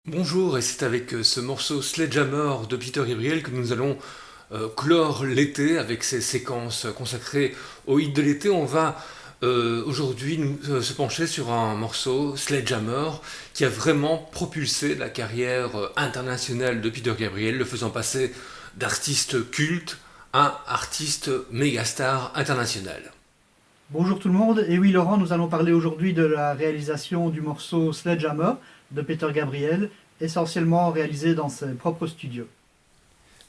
Bonjour, et c'est avec ce morceau Sledgehammer de Peter Gabriel que nous allons clore l'été avec ces séquences consacrées au hit de l'été. On va aujourd'hui se pencher sur un morceau Sledgehammer qui a vraiment propulsé la carrière internationale de Peter Gabriel, le faisant passer d'artiste culte à artiste mégastar international. Bonjour tout le monde, et oui Laurent, nous allons parler aujourd'hui de la réalisation du morceau Sledgehammer de Peter Gabriel, essentiellement réalisé dans ses propres studios.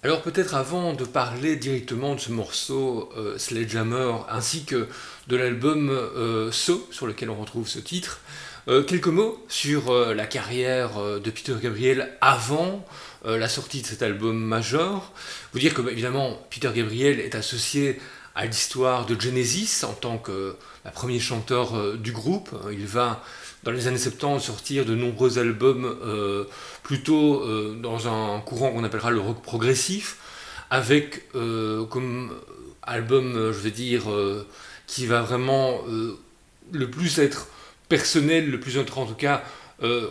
Alors peut-être avant de parler directement de ce morceau Sledgehammer ainsi que de l'album So sur lequel on retrouve ce titre, quelques mots sur la carrière de Peter Gabriel avant la sortie de cet album majeur. Vous dire que évidemment Peter Gabriel est associé à l'histoire de Genesis en tant que premier chanteur du groupe. Il va dans les années 70 sortir de nombreux albums plutôt dans un courant qu'on appellera le rock progressif, avec comme album, je vais dire, qui va vraiment le plus être personnel, le plus être en tout cas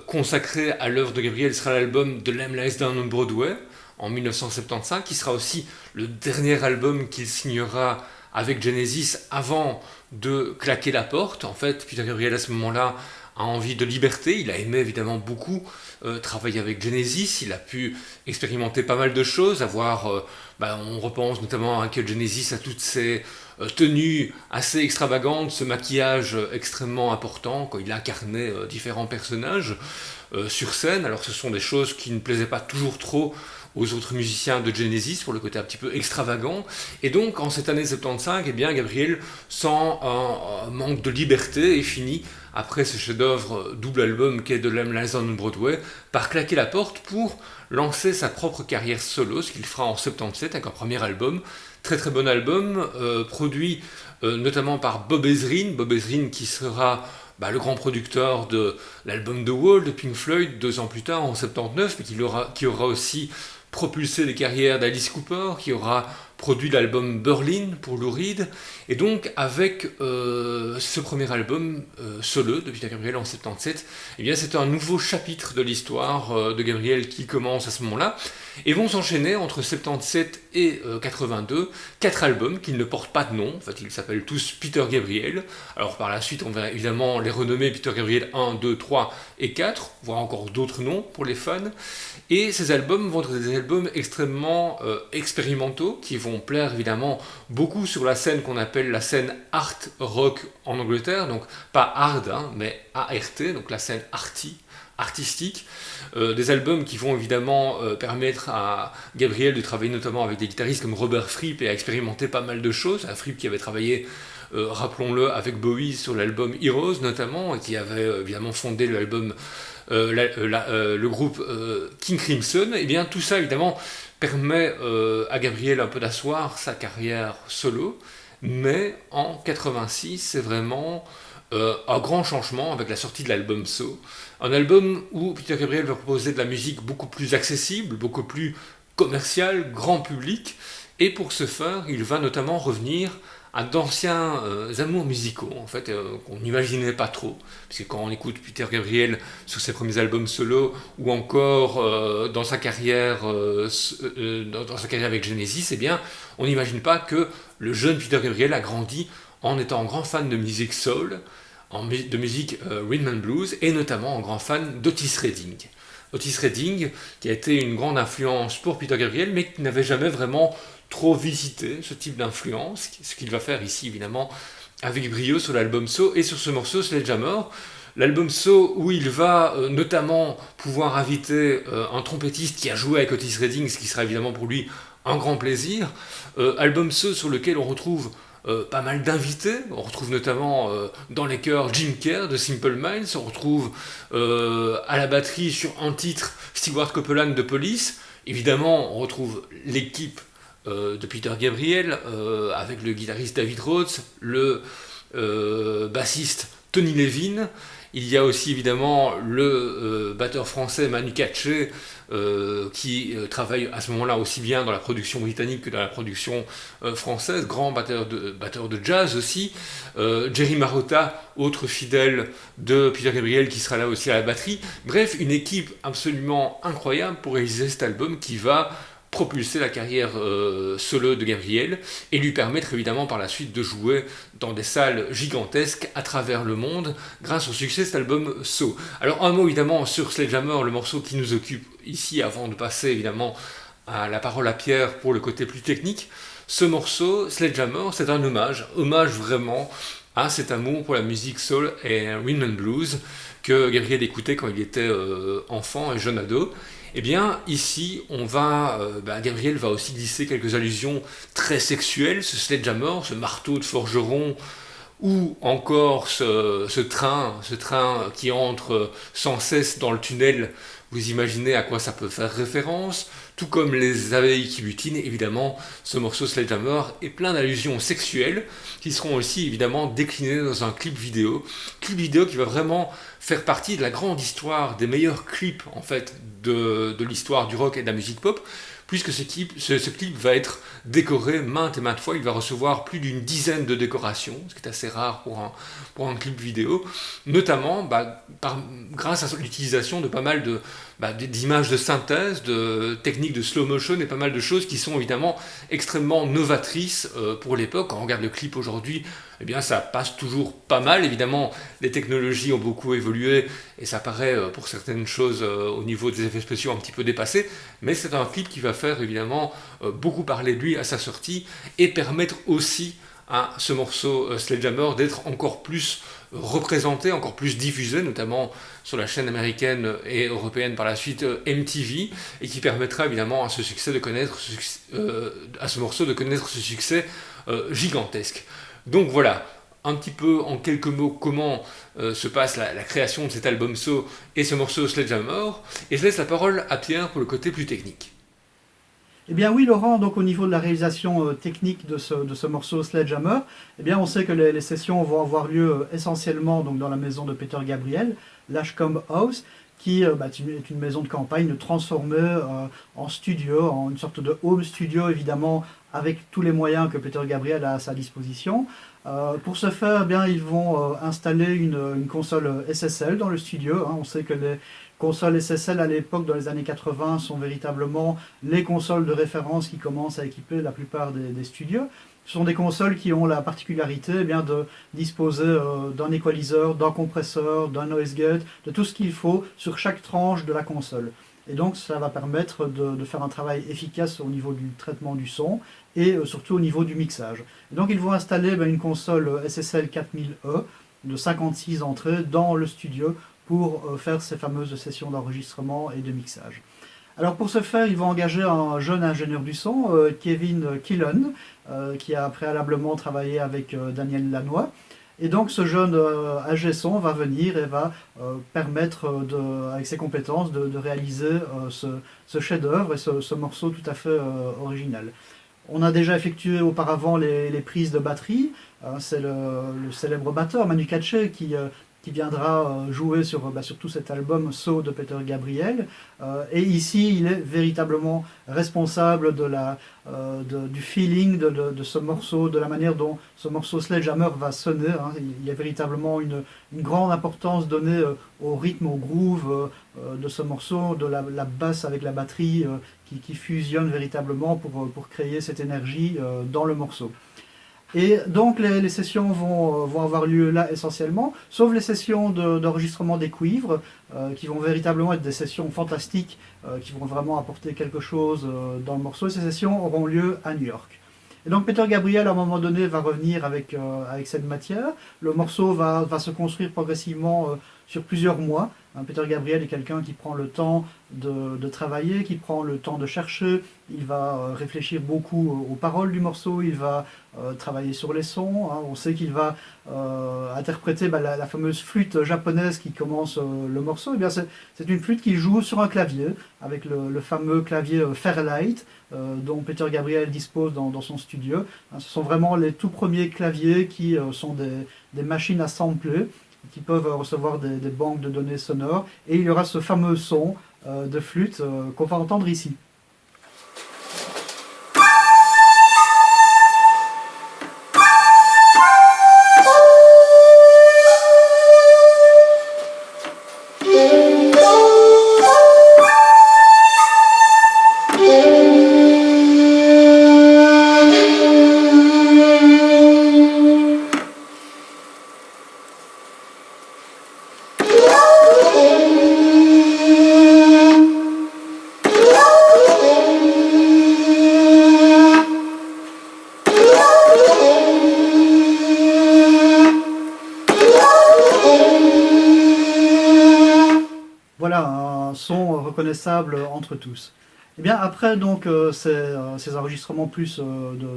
consacré à l'œuvre de Gabriel, sera l'album The Lamb Lies Down on Broadway en 1975, qui sera aussi le dernier album qu'il signera avec Genesis avant de claquer la porte. En fait, Peter Gabriel à ce moment-là a envie de liberté, il a aimé évidemment beaucoup travailler avec Genesis, il a pu expérimenter pas mal de choses, on repense notamment à que Genesis a toutes ces tenues assez extravagantes, ce maquillage extrêmement important, quand il incarnait différents personnages sur scène. Alors ce sont des choses qui ne plaisaient pas toujours trop aux autres musiciens de Genesis pour le côté un petit peu extravagant. Et donc en cette année 75, eh bien, Gabriel sent un manque de liberté et finit, après ce chef-d'œuvre double album qu'est The Lamb Lies Down on Broadway, par claquer la porte pour lancer sa propre carrière solo, ce qu'il fera en 77 avec un premier album, très très bon album, produit notamment par Bob Ezrin qui sera le grand producteur de l'album The Wall de Pink Floyd 2 ans plus tard en 79, mais qui aura aussi propulsé les carrières d'Alice Cooper, qui aura produit l'album Berlin pour Lou Reed, et donc avec ce premier album solo de Peter Gabriel en 77, eh bien c'est un nouveau chapitre de l'histoire de Gabriel qui commence à ce moment-là, et vont s'enchaîner entre 77 et 82 quatre albums qui ne portent pas de nom. En fait ils s'appellent tous Peter Gabriel. Alors par la suite on va évidemment les renommer Peter Gabriel 1, 2, 3 et 4, voire encore d'autres noms pour les fans, et ces albums vont être des albums extrêmement expérimentaux qui vont plaire évidemment beaucoup sur la scène qu'on appelle la scène art rock en Angleterre, donc pas hard mais ART, donc la scène artistique, des albums qui vont évidemment permettre à Gabriel de travailler notamment avec des guitaristes comme Robert Fripp et à expérimenter pas mal de choses. Un Fripp qui avait travaillé, rappelons-le, avec Bowie sur l'album Heroes notamment, et qui avait évidemment fondé l'album le groupe King Crimson. Et bien tout ça évidemment permet à Gabriel un peu d'asseoir sa carrière solo, mais en 86 c'est vraiment un grand changement avec la sortie de l'album So, un album où Peter Gabriel va proposer de la musique beaucoup plus accessible, beaucoup plus commerciale, grand public, et pour ce faire, il va notamment revenir à d'anciens amours musicaux, en fait, qu'on n'imaginait pas trop, parce que quand on écoute Peter Gabriel sur ses premiers albums solo, ou encore dans sa carrière dans sa carrière avec Genesis, eh bien, on n'imagine pas que le jeune Peter Gabriel a grandi en étant un grand fan de musique soul, de musique rhythm and blues, et notamment un grand fan d'Otis Redding. Otis Redding, qui a été une grande influence pour Peter Gabriel, mais qui n'avait jamais vraiment trop visité ce type d'influence, ce qu'il va faire ici évidemment avec brio sur l'album So et sur ce morceau Sledgehammer. L'album So où il va notamment pouvoir inviter un trompettiste qui a joué avec Otis Redding, ce qui sera évidemment pour lui un grand plaisir. Album So sur lequel on retrouve pas mal d'invités. On retrouve notamment dans les chœurs Jim Kerr de Simple Minds. On retrouve à la batterie sur un titre Stewart Copeland de Police. Évidemment, on retrouve l'équipe de Peter Gabriel avec le guitariste David Rhodes, le bassiste Tony Levin, Il y a aussi évidemment le batteur français Manu Katché qui travaille à ce moment-là aussi bien dans la production britannique que dans la production française, grand batteur de jazz aussi. Jerry Marotta, autre fidèle de Peter Gabriel qui sera là aussi à la batterie. Bref, une équipe absolument incroyable pour réaliser cet album qui va propulser la carrière solo de Gabriel et lui permettre évidemment par la suite de jouer dans des salles gigantesques à travers le monde grâce au succès de cet album So. Alors un mot évidemment sur Sledgehammer, le morceau qui nous occupe ici avant de passer évidemment à la parole à Pierre pour le côté plus technique. Ce morceau, Sledgehammer, c'est un hommage vraiment à cet amour pour la musique soul et rhythm and blues que Gabriel écoutait quand il était enfant et jeune ado. Eh bien, ici, Gabriel va aussi glisser quelques allusions très sexuelles, ce sledgehammer, ce marteau de forgeron, ou encore ce train qui entre sans cesse dans le tunnel. Vous imaginez à quoi ça peut faire référence, tout comme les abeilles qui butinent, évidemment, ce morceau Sledgehammer est plein d'allusions sexuelles qui seront aussi évidemment déclinées dans un clip vidéo qui va vraiment faire partie de la grande histoire des meilleurs clips en fait de l'histoire du rock et de la musique pop, puisque ce clip va être décoré maintes et maintes fois. Il va recevoir plus d'une dizaine de décorations, ce qui est assez rare pour un clip vidéo, notamment grâce à l'utilisation de pas mal d'images de synthèse, de techniques de slow motion et pas mal de choses qui sont évidemment extrêmement novatrices pour l'époque. Quand on regarde le clip aujourd'hui, eh bien ça passe toujours pas mal. Évidemment, les technologies ont beaucoup évolué et ça paraît pour certaines choses au niveau des effets spéciaux un petit peu dépassé, mais c'est un clip qui va faire évidemment beaucoup parler de lui à sa sortie et permettre aussi à ce morceau Sledgehammer d'être encore plus représenté, encore plus diffusé, notamment sur la chaîne américaine et européenne par la suite MTV, et qui permettra évidemment à ce morceau de connaître ce succès gigantesque. Donc voilà, un petit peu en quelques mots comment se passe la création de cet album So et ce morceau Sledgehammer, et je laisse la parole à Pierre pour le côté plus technique. Eh bien oui Laurent, donc au niveau de la réalisation technique de ce morceau Sledgehammer, eh bien on sait que les sessions vont avoir lieu essentiellement donc, dans la maison de Peter Gabriel, l'Ashcombe House, qui est une maison de campagne transformée en studio, en une sorte de home studio évidemment, avec tous les moyens que Peter Gabriel a à sa disposition. Pour ce faire, eh bien, ils vont installer une console SSL dans le studio. On sait que les consoles SSL à l'époque, dans les années 80, sont véritablement les consoles de référence qui commencent à équiper la plupart des studios. Ce sont des consoles qui ont la particularité de disposer d'un équaliseur, d'un compresseur, d'un noise gate, de tout ce qu'il faut sur chaque tranche de la console. Et donc ça va permettre de faire un travail efficace au niveau du traitement du son et surtout au niveau du mixage. Et donc ils vont installer une console SSL 4000E de 56 entrées dans le studio pour faire ces fameuses sessions d'enregistrement et de mixage. Alors pour ce faire, ils vont engager un jeune ingénieur du son, Kevin Killen, qui a préalablement travaillé avec Daniel Lanois. Et donc ce jeune ingé son va venir et va permettre, avec ses compétences, de réaliser ce chef-d'œuvre et ce morceau tout à fait original. On a déjà effectué auparavant les prises de batterie. C'est le célèbre batteur Manu Katché qui viendra jouer sur tout cet album So de Peter Gabriel. Et ici, il est véritablement responsable du feeling de ce morceau, de la manière dont ce morceau Sledgehammer va sonner. Il y a véritablement une grande importance donnée au rythme, au groove de ce morceau, de la basse avec la batterie qui fusionne véritablement pour créer cette énergie dans le morceau. Et donc les sessions vont avoir lieu là essentiellement, sauf les sessions d'enregistrement des cuivres, qui vont véritablement être des sessions fantastiques, qui vont vraiment apporter quelque chose dans le morceau. Et ces sessions auront lieu à New York. Et donc Peter Gabriel, à un moment donné, va revenir avec cette matière. Le morceau va se construire progressivement sur plusieurs mois. Peter Gabriel est quelqu'un qui prend le temps de travailler, qui prend le temps de chercher. Il va réfléchir beaucoup aux paroles du morceau, il va travailler sur les sons. On sait qu'il va interpréter la fameuse flûte japonaise qui commence le morceau. Eh bien, c'est une flûte qui joue sur un clavier, avec le fameux clavier Fairlight, dont Peter Gabriel dispose dans son studio. Ce sont vraiment les tout premiers claviers qui sont des machines à sampler. qui peuvent recevoir des banques de données sonores. Et il y aura ce fameux son de flûte qu'on va entendre ici. Voilà, un son reconnaissable entre tous. Et bien après donc ces enregistrements plus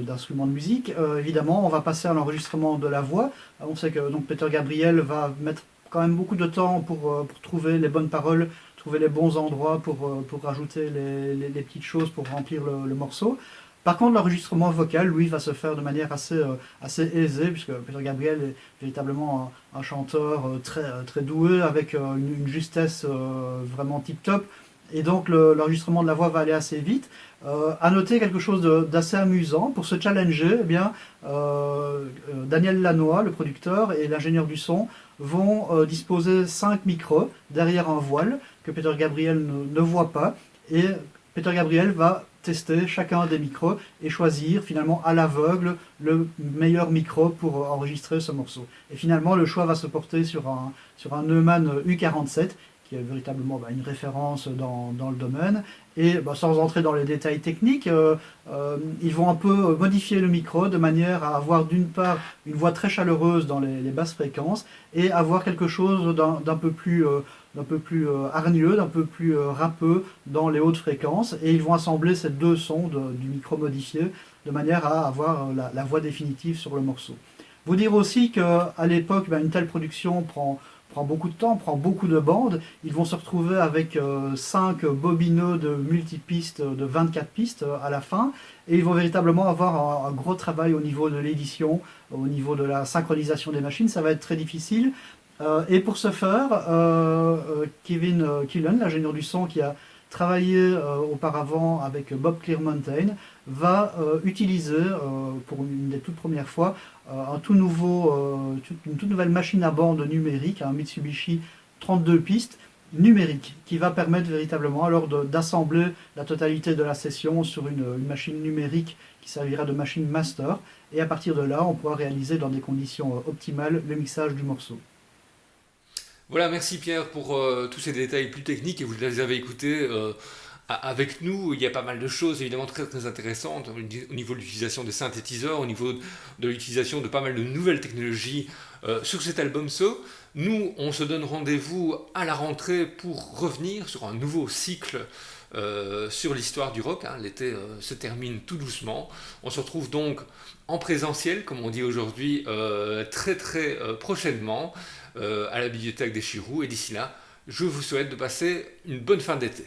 d'instruments de musique, évidemment on va passer à l'enregistrement de la voix. On sait que donc Peter Gabriel va mettre quand même beaucoup de temps pour trouver les bonnes paroles, trouver les bons endroits pour rajouter les petites choses pour remplir le morceau. Par contre, l'enregistrement vocal, lui, va se faire de manière assez aisée, puisque Peter Gabriel est véritablement un chanteur très doué, avec une justesse vraiment tip-top. Et donc, l'enregistrement de la voix va aller assez vite. À noter quelque chose d'assez amusant. Pour se challenger, eh bien, Daniel Lanois, le producteur, et l'ingénieur du son vont disposer 5 micros derrière un voile que Peter Gabriel ne voit pas. Et Peter Gabriel va tester chacun des micros et choisir finalement à l'aveugle le meilleur micro pour enregistrer ce morceau. Et finalement, le choix va se porter sur un Neumann U47, qui est véritablement une référence dans le domaine. Et sans entrer dans les détails techniques, ils vont un peu modifier le micro de manière à avoir d'une part une voix très chaleureuse dans les basses fréquences et avoir quelque chose d'un peu plus hargneux, d'un peu plus râpeux dans les hautes fréquences. Et ils vont assembler ces deux sons du micro modifié de manière à avoir la voix définitive sur le morceau. Vous dire aussi qu'à l'époque, une telle production prend beaucoup de temps, prend beaucoup de bandes. Ils vont se retrouver avec 5 bobineux de multipistes, de 24 pistes à la fin. Et ils vont véritablement avoir un gros travail au niveau de l'édition, au niveau de la synchronisation des machines. Ça va être très difficile. Et pour ce faire, Kevin Killen, l'ingénieur du son qui a travaillé auparavant avec Bob Clearmountain, va utiliser pour une des toutes premières fois une toute nouvelle machine à bande numérique, un Mitsubishi 32 pistes numérique, qui va permettre véritablement alors d'assembler la totalité de la session sur une machine numérique qui servira de machine master, et à partir de là on pourra réaliser dans des conditions optimales le mixage du morceau. Voilà, merci Pierre pour tous ces détails plus techniques, et vous les avez écoutés avec nous. Il y a pas mal de choses évidemment très intéressantes au niveau de l'utilisation des synthétiseurs, au niveau de l'utilisation de pas mal de nouvelles technologies sur cet album So. Nous, on se donne rendez-vous à la rentrée pour revenir sur un nouveau cycle sur l'histoire du rock. L'été se termine tout doucement. On se retrouve donc en présentiel, comme on dit aujourd'hui, très prochainement à la bibliothèque des Chiroux. Et d'ici là, je vous souhaite de passer une bonne fin d'été.